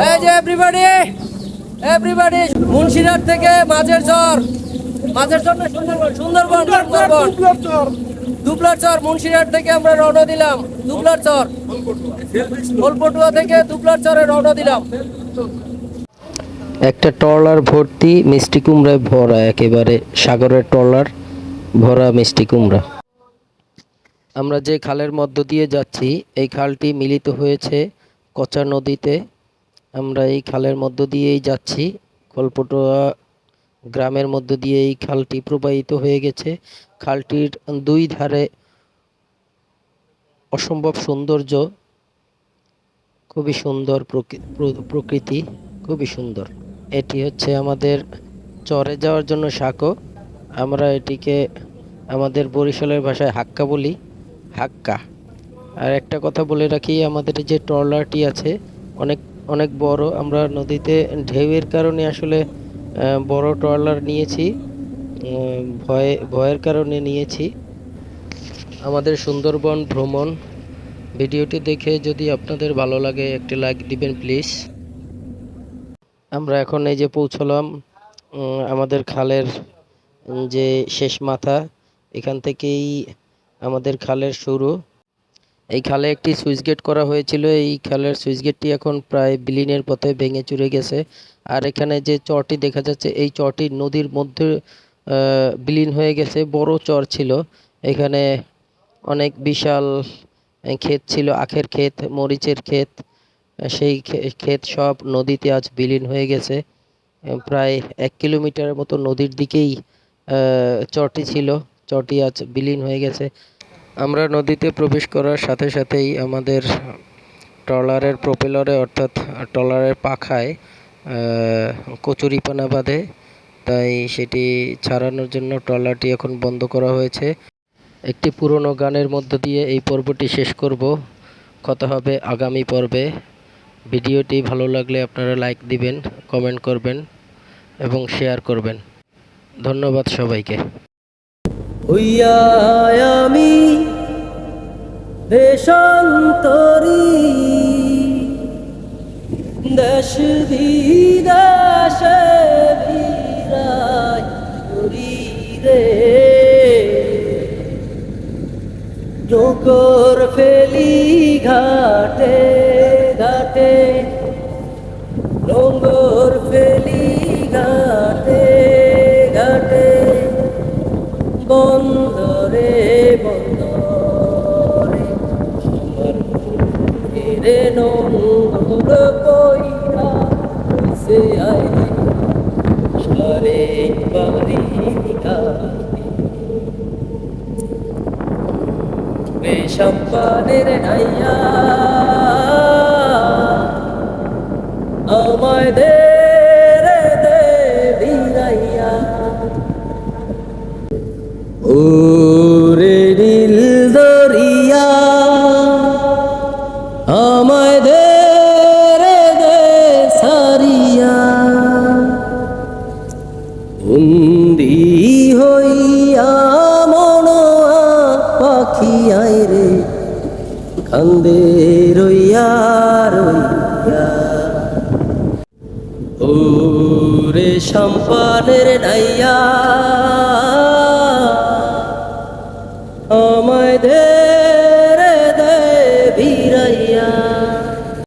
এই যে everybody everybody Munshirhat থেকে মাঝের চর না সুন্দরবন দুবলার চর মুন্সিরহাট থেকে আমরা রওনা দিলাম। দুবলার চর গোলপটুয়া থেকে দুবলার চরে রওনা দিলাম। একটা ট্রলার ভর্তি মিষ্টি কুমড়ায় ভরা, একেবারে সাগরের ট্রলার ভরা মিষ্টি কুমড়া। আমরা যে খালের মধ্য দিয়ে যাচ্ছি এই খালটি মিলিত হয়েছে কচা নদীতে। আমরা এই খালের মধ্য দিয়েই যাচ্ছি। গোলপটুয়া গ্রামের মধ্য দিয়ে এই খালটি প্রবাহিত হয়ে গেছে। খালটির দুই ধারে অসম্ভব সৌন্দর্য, খুবই সুন্দর প্রকৃতি, খুবই সুন্দর। এটি হচ্ছে আমাদের চরে যাওয়ার জন্য সাঁকো। আমরা এটিকে আমাদের বরিশালের ভাষায় হাক্কা বলি, হাক্কা। আর একটা কথা বলে রাখি, আমাদের যে ট্রলারটি আছে অনেক অনেক বড়। আমরা নদীতে ঢেউয়ের কারণে আসলে বড় ট্রলার নিয়েছি, ভয়ের কারণে নিয়েছি। আমাদের সুন্দরবন ভ্রমণ ভিডিওটি দেখে যদি আপনাদের ভালো লাগে একটি লাইক দিবেন প্লিজ। আমরা এখন এই যে পৌঁছলাম আমাদের খালের যে শেষ মাথা, এখান থেকেই আমাদের খালের শুরু। এই খালে একটি সুইচ গেট করা হয়েছিল, এই খালের সুইচ গেটটি এখন প্রায় বিলীনের পথে ভেঙে চুরে গেছে। আর এখানে যে চরটি দেখা যাচ্ছে এই চরটি নদীর মধ্যে বিলীন হয়ে গেছে। বড় চর ছিল, এখানে অনেক বিশাল ক্ষেত ছিল, আখের ক্ষেত, মরিচের ক্ষেত। সেই ক্ষেত সব নদীতে আজ বিলীন হয়ে গেছে। প্রায় 1 কিলোমিটারের মতো নদীর দিকেই চরটি ছিল, চরটি আজ বিলীন হয়ে গেছে। আমরা নদীতে প্রবেশ করার সাথে সাথেই আমাদের ট্রলারের প্রোপেলরে অর্থাৎ ট্রলারের পাখায় কচুরিপানা বাঁধে, তাই সেটি ছাড়ানোর জন্য ট্রলারটি এখন বন্ধ করা হয়েছে। একটি পুরনো গানের মধ্য দিয়ে এই পর্বটি শেষ করব। কথা হবে আগামী পর্বে। ভিডিওটি ভালো লাগলে আপনারা লাইক দিবেন, কমেন্ট করবেন এবং শেয়ার করবেন। ধন্যবাদ সবাইকে। হইয়া আমি দেশান্তরী, দেশ বিদেশে বিরাই করি রে, নৌকর ফেলি ঘাটে ঘাটে, নোঙর ফেলি ঘাটে ঘাটে, বন্দরে বন্দরে আমার রে নোঙর কইরা সে আইরে সারে বাড়ি সম্পানের নাইয়া আমায় দে রে দে বিরাইয়া, ও রে নীল দরিয়া আমায় দে রে দে সারিয়া, বন্দি হইয়া পাখি আয় রে কান্দে রইয়া রইয়া, ও রে সম্পানের নাইয়া।